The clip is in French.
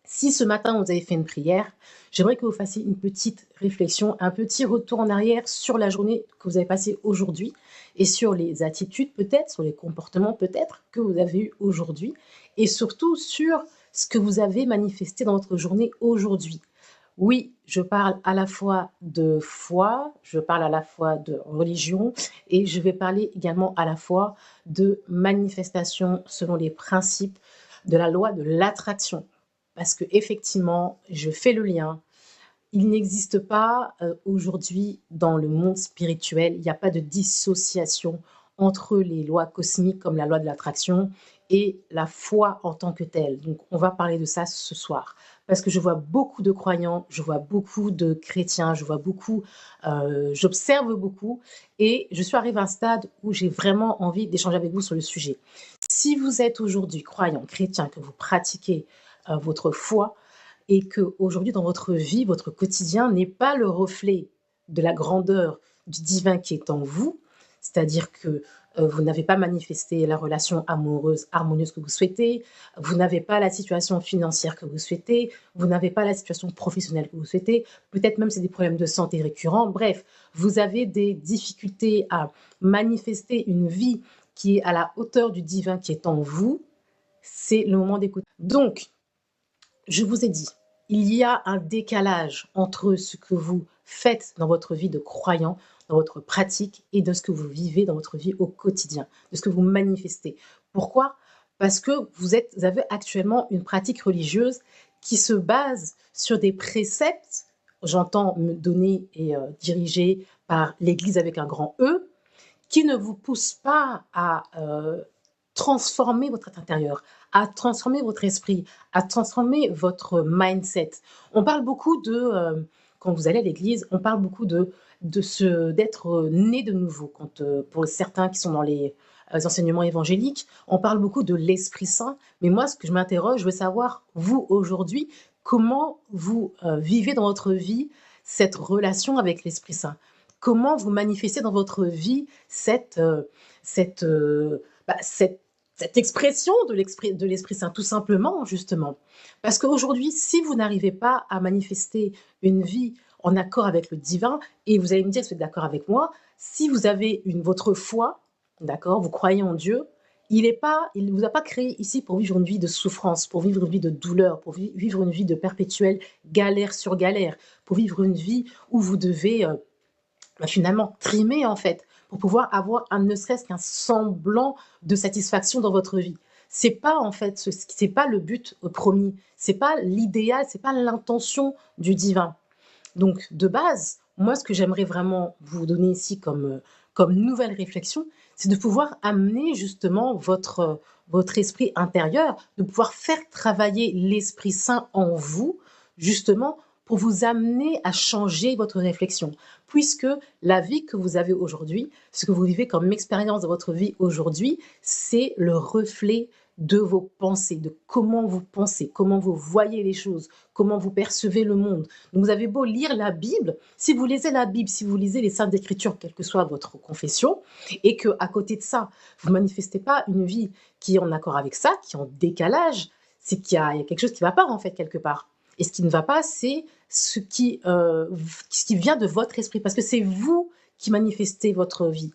Si ce matin vous avez fait une prière, j'aimerais que vous fassiez une petite réflexion, un petit retour en arrière sur la journée que vous avez passée aujourd'hui et sur les attitudes peut-être, sur les comportements peut-être que vous avez eus aujourd'hui et surtout sur ce que vous avez manifesté dans votre journée aujourd'hui. Oui, je parle à la fois de foi, je parle à la fois de religion et je vais parler également à la fois de manifestation selon les principes de la loi de l'attraction. Parce que effectivement, je fais le lien. Il n'existe pas aujourd'hui dans le monde spirituel, il n'y a pas de dissociation entre les lois cosmiques comme la loi de l'attraction et la foi en tant que telle. Donc on va parler de ça ce soir. Parce que je vois beaucoup de croyants, je vois beaucoup de chrétiens, je vois beaucoup, j'observe beaucoup et je suis arrivée à un stade où j'ai vraiment envie d'échanger avec vous sur le sujet. Si vous êtes aujourd'hui croyant, chrétien, que vous pratiquez votre foi, et que aujourd'hui dans votre vie, votre quotidien n'est pas le reflet de la grandeur du divin qui est en vous, c'est-à-dire que vous n'avez pas manifesté la relation amoureuse harmonieuse que vous souhaitez, vous n'avez pas la situation financière que vous souhaitez, vous n'avez pas la situation professionnelle que vous souhaitez, peut-être même c'est des problèmes de santé récurrents, bref, vous avez des difficultés à manifester une vie qui est à la hauteur du divin qui est en vous, c'est le moment d'écouter. Donc, je vous ai dit, il y a un décalage entre ce que vous faites dans votre vie de croyant, dans votre pratique et de ce que vous vivez dans votre vie au quotidien, de ce que vous manifestez. Pourquoi? Parce que vous avez actuellement une pratique religieuse qui se base sur des préceptes, j'entends me donner et dirigés par l'Église avec un grand E, qui ne vous poussent pas à transformer votre être intérieur, à transformer votre esprit, à transformer votre mindset. On parle beaucoup quand vous allez à l'église, on parle beaucoup d'être né de nouveau. Pour certains qui sont dans les enseignements évangéliques, on parle beaucoup de l'Esprit Saint. Mais moi, ce que je m'interroge, je veux savoir, vous, aujourd'hui, comment vous vivez dans votre vie cette relation avec l'Esprit Saint? Comment vous manifestez dans votre vie cette, cette expression de l'Esprit Saint, tout simplement, justement. Parce qu'aujourd'hui, si vous n'arrivez pas à manifester une vie en accord avec le divin, et vous allez me dire si vous êtes d'accord avec moi, si vous avez votre foi, d'accord, vous croyez en Dieu, il ne vous a pas créé ici pour vivre une vie de souffrance, pour vivre une vie de douleur, pour vivre une vie de perpétuelle galère sur galère, pour vivre une vie où vous devez finalement trimer en fait pour pouvoir avoir ne serait-ce qu'un semblant de satisfaction dans votre vie. C'est pas en fait c'est pas le but promis, c'est pas l'idéal, c'est pas l'intention du divin. Donc de base, moi ce que j'aimerais vraiment vous donner ici comme nouvelle réflexion, c'est de pouvoir amener justement votre esprit intérieur, de pouvoir faire travailler l'Esprit Saint en vous, justement pour vous amener à changer votre réflexion. Puisque la vie que vous avez aujourd'hui, ce que vous vivez comme expérience de votre vie aujourd'hui, c'est le reflet de vos pensées, de comment vous pensez, comment vous voyez les choses, comment vous percevez le monde. Donc vous avez beau lire la Bible, si vous lisez la Bible, si vous lisez les Saintes Écritures, quelle que soit votre confession, et qu'à côté de ça, vous ne manifestez pas une vie qui est en accord avec ça, qui est en décalage, c'est qu'il y a quelque chose qui ne va pas en fait quelque part. Et ce qui ne va pas, c'est ce qui vient de votre esprit, parce que c'est vous qui manifestez votre vie.